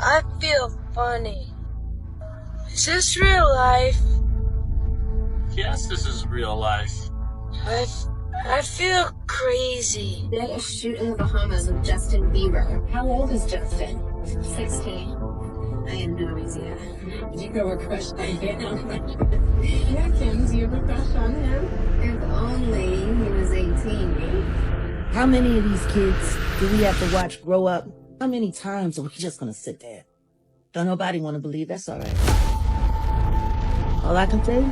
I feel funny. Is this real life? Yes, this is real life. I feel crazy. Did a shoot in the Bahamas with Justin Bieber. How old is Justin? 16. I had no idea. You go a crush on him. Yeah, Kim, do you have a crush on him? If only he was 18. How many of these kids do we have to watch grow up? How many times are we just gonna sit there? Don't nobody want to believe, that's all right. All I can say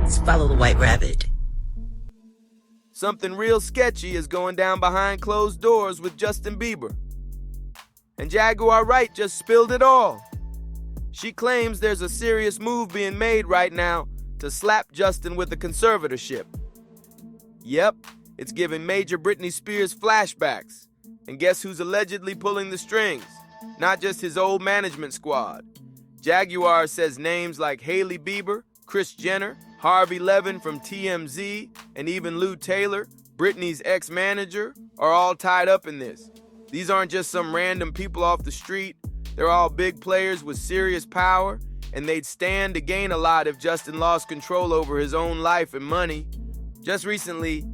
is follow the white rabbit. Something real sketchy is going down behind closed doors with Justin Bieber. And Jaguar Wright just spilled it all. She claims there's a serious move being made right now to slap Justin with a conservatorship. Yep, it's giving major Britney Spears flashbacks. And guess who's allegedly pulling the strings? Not just his old management squad. Jaguar says names like Hailey Bieber, Kris Jenner, Harvey Levin from TMZ, and even Lou Taylor, Britney's ex-manager, are all tied up in this. These aren't just some random people off the street. They're all big players with serious power, and they'd stand to gain a lot if Justin lost control over his own life and money. Just recently,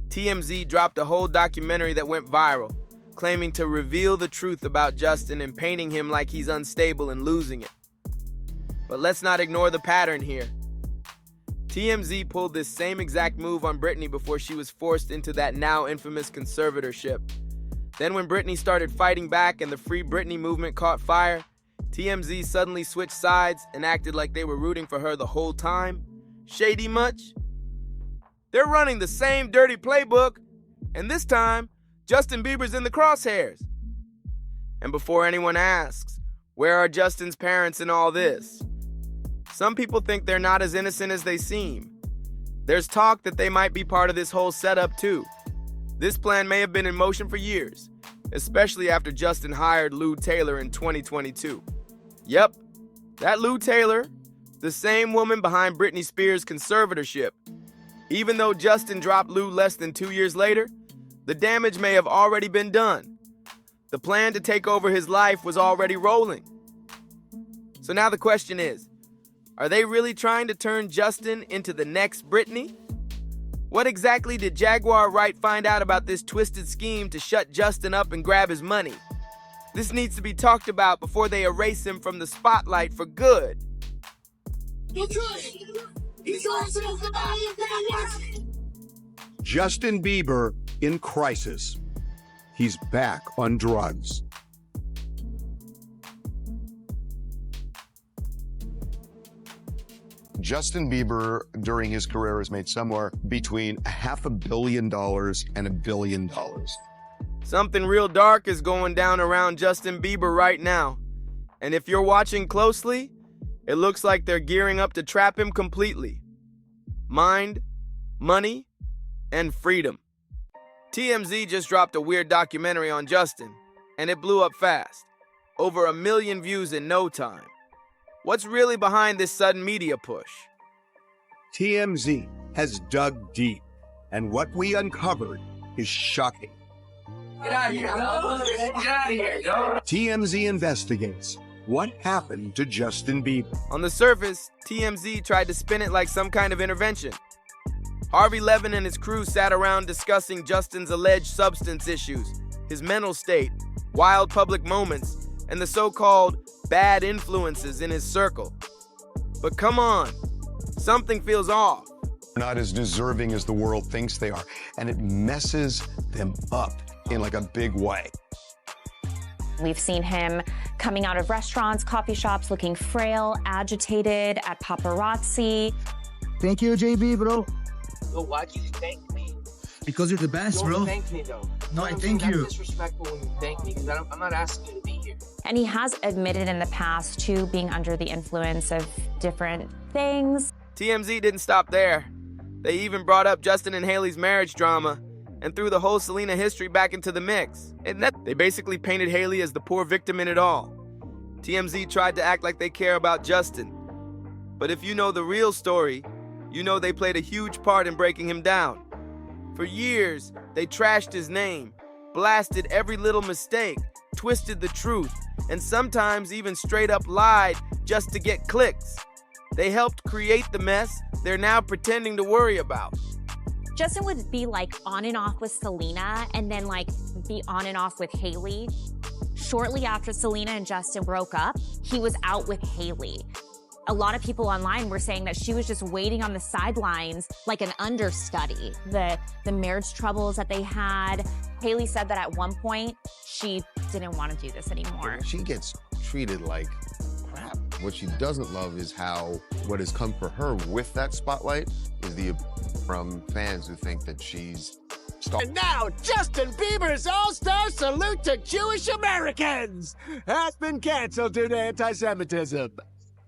TMZ dropped a whole documentary that went viral, claiming to reveal the truth about Justin and painting him like he's unstable and losing it. But let's not ignore the pattern here. TMZ pulled this same exact move on Britney before she was forced into that now infamous conservatorship. Then when Britney started fighting back and the Free Britney movement caught fire, TMZ suddenly switched sides and acted like they were rooting for her the whole time. Shady much? They're running the same dirty playbook, and this time, Justin Bieber's in the crosshairs. And before anyone asks, where are Justin's parents in all this? Some people think they're not as innocent as they seem. There's talk that they might be part of this whole setup too. This plan may have been in motion for years, especially after Justin hired Lou Taylor in 2022. Yep, that Lou Taylor, the same woman behind Britney Spears' conservatorship. Even though Justin dropped Lou less than 2 years later, the damage may have already been done. The plan to take over his life was already rolling. So now the question is, are they really trying to turn Justin into the next Britney? What exactly did Jaguar Wright find out about this twisted scheme to shut Justin up and grab his money? This needs to be talked about before they erase him from the spotlight for good. Justin Bieber in crisis. He's back on drugs. Justin Bieber, during his career, has made somewhere between $500 million and $1 billion. Something real dark is going down around Justin Bieber right now. And if you're watching closely, it looks like they're gearing up to trap him completely. Mind, money, and freedom. TMZ just dropped a weird documentary on Justin, and it blew up fast. Over 1 million views in no time. What's really behind this sudden media push? TMZ has dug deep, and what we uncovered is shocking. Get out of here, dog. Get out of here, dog. TMZ investigates what happened to Justin Bieber. On the surface, TMZ tried to spin it like some kind of intervention. Harvey Levin and his crew sat around discussing Justin's alleged substance issues, his mental state, wild public moments, and the so-called bad influences in his circle. But come on, something feels off. Not as deserving as the world thinks they are, and it messes them up in like a big way. We've seen him coming out of restaurants, coffee shops, looking frail, agitated, at paparazzi. Thank you, JB, bro. Yo, why do you thank me? Because you're the best, Don't bro. thank me, though. No, I That's thank you. disrespectful when you thank me, because I'm not asking you to be here. And he has admitted in the past to being under the influence of different things. TMZ didn't stop there. They even brought up Justin and Hailey's marriage drama and threw the whole Selena history back into the mix. And they basically painted Hailey as the poor victim in it all. TMZ tried to act like they care about Justin. But if you know the real story, you know they played a huge part in breaking him down. For years, they trashed his name, blasted every little mistake, twisted the truth, and sometimes even straight up lied just to get clicks. They helped create the mess they're now pretending to worry about. Justin would be like on and off with Selena and then like be on and off with Hailey. Shortly after Selena and Justin broke up, he was out with Hailey. A lot of people online were saying that she was just waiting on the sidelines like an understudy. The marriage troubles that they had. Hailey said that at one point, she didn't want to do this anymore. She gets treated like crap. What she doesn't love is how what has come for her with that spotlight is from fans who think that she's And now, Justin Bieber's All-Star Salute to Jewish Americans has been canceled due to anti-Semitism.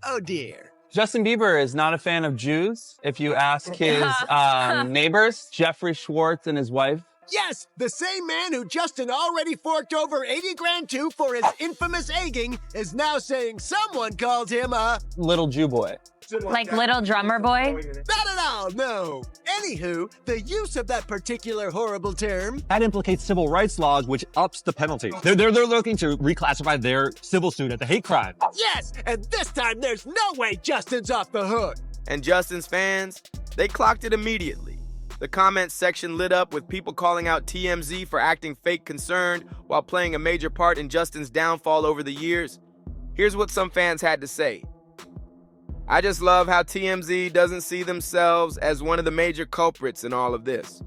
Oh dear. Justin Bieber is not a fan of Jews. If you ask his neighbors, Jeffrey Schwartz and his wife. Yes, the same man who Justin already forked over 80 grand to for his infamous egging is now saying someone called him a Little Jew boy. Like little drummer boy? Not at all, no. Anywho, the use of that particular horrible term that implicates civil rights laws, which ups the penalty. They're looking to reclassify their civil suit as a hate crime. Yes, and this time there's no way Justin's off the hook. And Justin's fans, they clocked it immediately. The comments section lit up with people calling out TMZ for acting fake concerned while playing a major part in Justin's downfall over the years. Here's what some fans had to say. I just love how TMZ doesn't see themselves as one of the major culprits in all of this.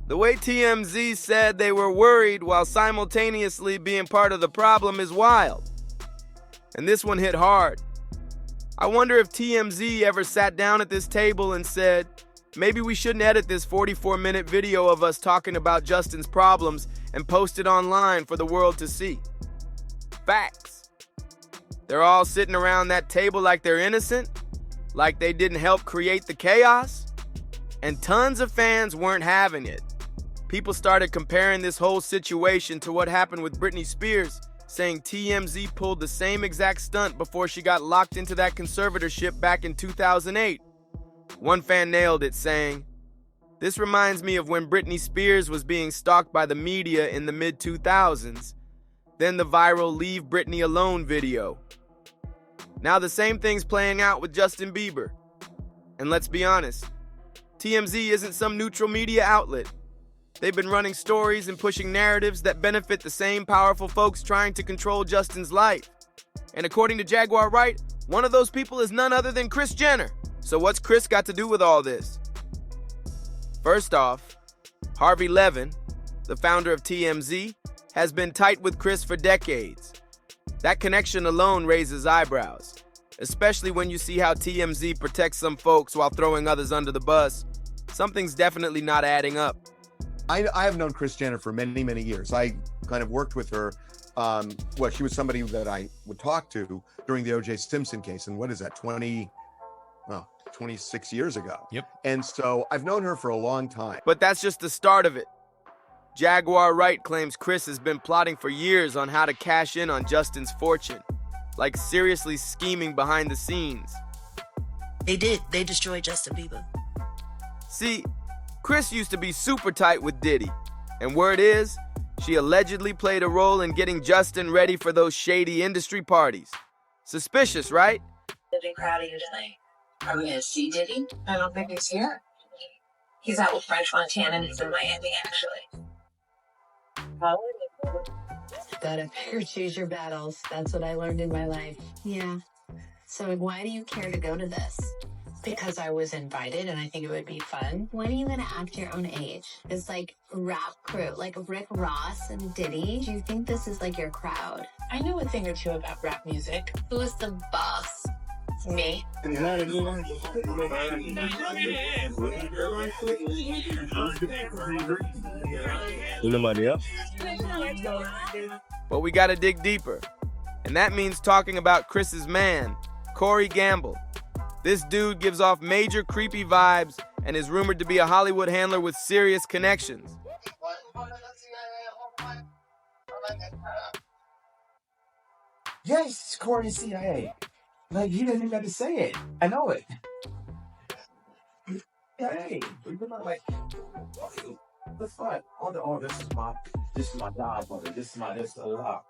The way TMZ said they were worried while simultaneously being part of the problem is wild. And this one hit hard. I wonder if TMZ ever sat down at this table and said, maybe we shouldn't edit this 44-minute video of us talking about Justin's problems and post it online for the world to see. Facts. They're all sitting around that table like they're innocent, like they didn't help create the chaos, and tons of fans weren't having it. People started comparing this whole situation to what happened with Britney Spears, saying TMZ pulled the same exact stunt before she got locked into that conservatorship back in 2008. One fan nailed it, saying, "This reminds me of when Britney Spears was being stalked by the media in the mid-2000s, then the viral Leave Britney Alone video. Now the same thing's playing out with Justin Bieber. And let's be honest, TMZ isn't some neutral media outlet. They've been running stories and pushing narratives that benefit the same powerful folks trying to control Justin's life. And according to Jaguar Wright, one of those people is none other than Kris Jenner. So what's Kris got to do with all this? First off, Harvey Levin, the founder of TMZ, has been tight with Kris for decades. That connection alone raises eyebrows, especially when you see how TMZ protects some folks while throwing others under the bus. Something's definitely not adding up. I have known Kris Jenner for many, many years. I kind of worked with her. She was somebody that I would talk to during the O.J. Simpson case. And what is that, 26 years ago? Yep. And so I've known her for a long time. But that's just the start of it. Jaguar Wright claims Kris has been plotting for years on how to cash in on Justin's fortune, like seriously scheming behind the scenes. They did. They destroyed Justin Bieber. See, Kris used to be super tight with Diddy, and word is, she allegedly played a role in getting Justin ready for those shady industry parties. Suspicious, right? The big crowd of you tonight. Are we going to see Diddy? I don't think he's here. He's out with French Montana and he's in Miami, actually. Gotta pick or choose your battles. That's what I learned in my life. Yeah. So why do you care to go to this? Because I was invited and I think it would be fun. When are you gonna act your own age? It's like rap crew, like Rick Ross and Diddy. Do you think this is like your crowd? I know a thing or two about rap music. Who is the boss? Me. But we gotta dig deeper. And that means talking about Kris's man, Corey Gamble. This dude gives off major creepy vibes and is rumored to be a Hollywood handler with serious connections. Yes, Corey CIA. Like, you didn't even have to say it. I know it. Hey, we're not like, the fuck? This is my job, brother. This is a lot.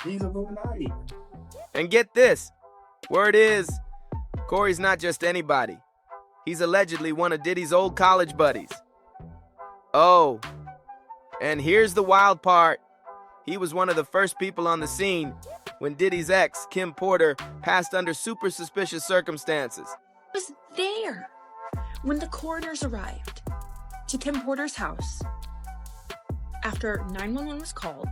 He's Illuminati. And get this, word is, Corey's not just anybody. He's allegedly one of Diddy's old college buddies. Oh, and here's the wild part. He was one of the first people on the scene when Diddy's ex, Kim Porter, passed under super suspicious circumstances. I was there when the coroners arrived to Kim Porter's house after 911 was called.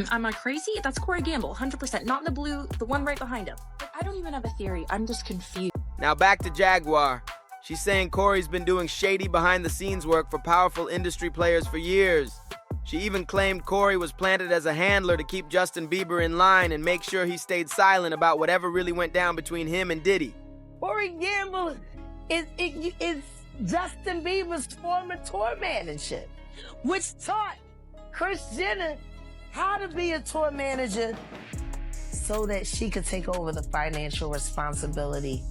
Am I crazy? That's Corey Gamble, 100%. Not in the blue, the one right behind him. I don't even have a theory. I'm just confused. Now back to Jaguar. She's saying Corey's been doing shady behind-the-scenes work for powerful industry players for years. She even claimed Corey was planted as a handler to keep Justin Bieber in line and make sure he stayed silent about whatever really went down between him and Diddy. Corey Gamble is Justin Bieber's former tour manager, which taught Kris Jenner how to be a tour manager so that she could take over the financial responsibility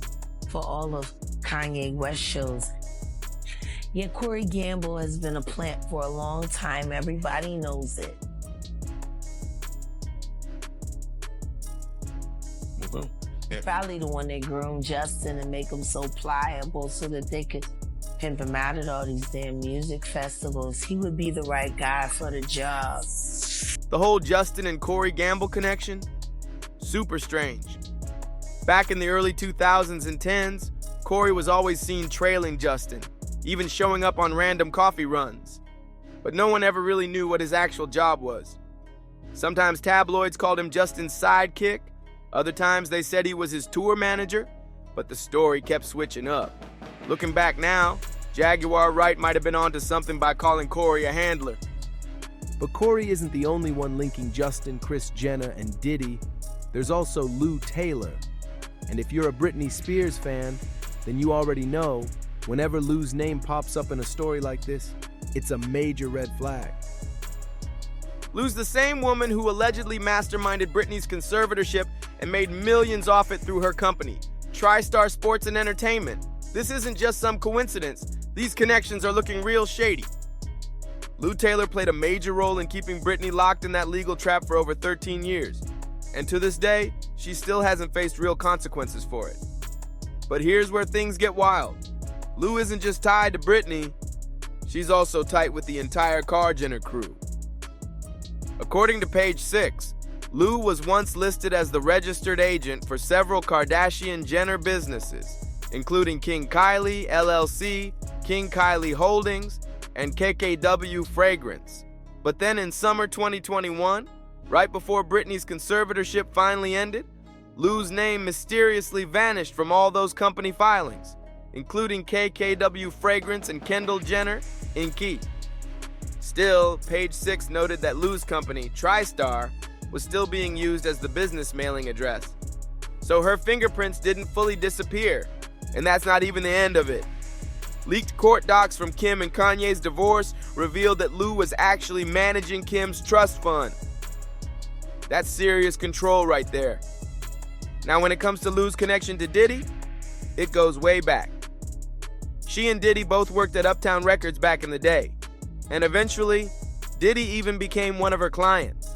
for all of Kanye West shows. Yeah, Corey Gamble has been a plant for a long time. Everybody knows it. Probably the one that groomed Justin and make him so pliable so that they could pimp him out at all these damn music festivals. He would be the right guy for the job. The whole Justin and Corey Gamble connection? Super strange. Back in the early 2000s and 10s, Corey was always seen trailing Justin, even showing up on random coffee runs. But no one ever really knew what his actual job was. Sometimes tabloids called him Justin's sidekick, other times they said he was his tour manager, but the story kept switching up. Looking back now, Jaguar Wright might have been onto something by calling Corey a handler. But Corey isn't the only one linking Justin, Kris Jenner, and Diddy. There's also Lou Taylor. And if you're a Britney Spears fan, then you already know, whenever Lou's name pops up in a story like this, it's a major red flag. Lou's the same woman who allegedly masterminded Britney's conservatorship and made millions off it through her company, TriStar Sports and Entertainment. This isn't just some coincidence. These connections are looking real shady. Lou Taylor played a major role in keeping Britney locked in that legal trap for over 13 years. And to this day, she still hasn't faced real consequences for it. But here's where things get wild. Lou isn't just tied to Britney, she's also tight with the entire Jenner crew. According to page 6, Lou was once listed as the registered agent for several Kardashian-Jenner businesses, including King Kylie, LLC, King Kylie Holdings, and KKW Fragrance. But then in summer 2021, right before Britney's conservatorship finally ended, Lou's name mysteriously vanished from all those company filings, including KKW Fragrance and Kendall Jenner in Key. Still, page 6 noted that Lou's company, TriStar, was still being used as the business mailing address. So her fingerprints didn't fully disappear, and that's not even the end of it. Leaked court docs from Kim and Kanye's divorce revealed that Lou was actually managing Kim's trust fund. That's serious control right there. Now when it comes to Lou's connection to Diddy, it goes way back. She and Diddy both worked at Uptown Records back in the day, and eventually, Diddy even became one of her clients.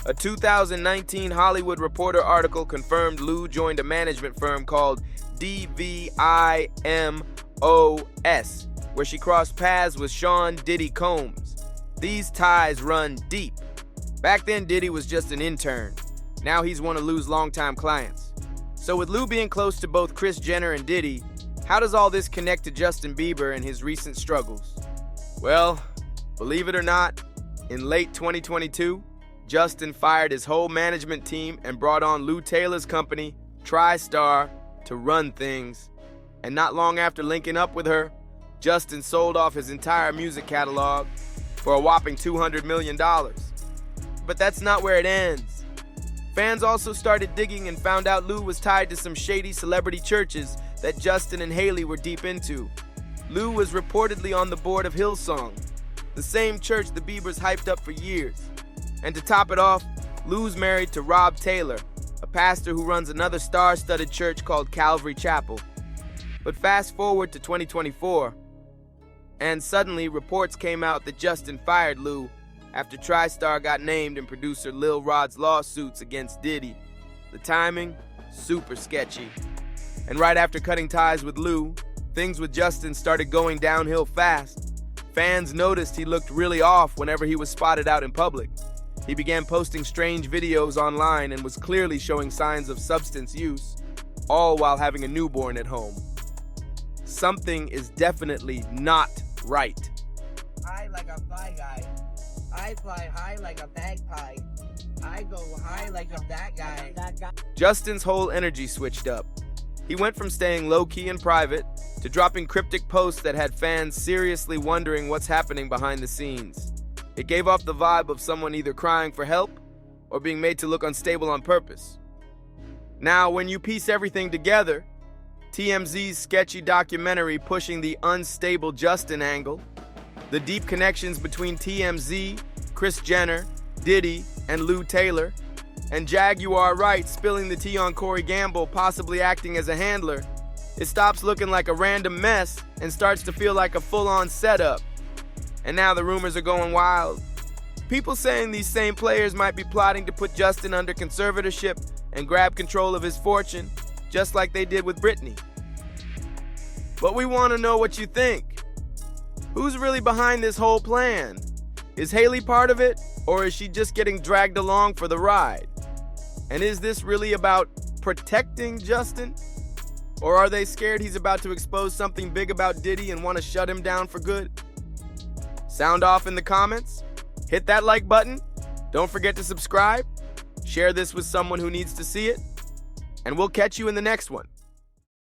A 2019 Hollywood Reporter article confirmed Lou joined a management firm called DVIMOS, where she crossed paths with Sean Diddy Combs. These ties run deep. Back then, Diddy was just an intern. Now he's one of Lou's longtime clients. So with Lou being close to both Kris Jenner and Diddy, how does all this connect to Justin Bieber and his recent struggles? Well, believe it or not, in late 2022, Justin fired his whole management team and brought on Lou Taylor's company, TriStar, to run things. And not long after linking up with her, Justin sold off his entire music catalog for a whopping $200 million. But that's not where it ends. Fans also started digging and found out Lou was tied to some shady celebrity churches that Justin and Hailey were deep into. Lou was reportedly on the board of Hillsong, the same church the Biebers hyped up for years. And to top it off, Lou's married to Rob Taylor, a pastor who runs another star-studded church called Calvary Chapel. But fast forward to 2024, and suddenly reports came out that Justin fired Lou after TriStar got named in producer Lil Rod's lawsuits against Diddy. The timing, super sketchy. And right after cutting ties with Lou, things with Justin started going downhill fast. Fans noticed he looked really off whenever he was spotted out in public. He began posting strange videos online and was clearly showing signs of substance use, all while having a newborn at home. Something is definitely not right. High like a fly guy. I fly high like a bagpipe. I go high like a that guy. Justin's whole energy switched up. He went from staying low-key and private to dropping cryptic posts that had fans seriously wondering what's happening behind the scenes. It gave off the vibe of someone either crying for help or being made to look unstable on purpose. Now, when you piece everything together, TMZ's sketchy documentary pushing the unstable Justin angle, the deep connections between TMZ, Kris Jenner, Diddy, and Lou Taylor, and Jaguar Wright spilling the tea on Corey Gamble possibly acting as a handler, it stops looking like a random mess and starts to feel like a full-on setup. And now the rumors are going wild. People saying these same players might be plotting to put Justin under conservatorship and grab control of his fortune, just like they did with Britney. But we want to know what you think. Who's really behind this whole plan? Is Hailey part of it, or is she just getting dragged along for the ride? And is this really about protecting Justin? Or are they scared he's about to expose something big about Diddy and want to shut him down for good? Sound off in the comments? Hit that like button. Don't forget to subscribe. Share this with someone who needs to see it. And we'll catch you in the next one.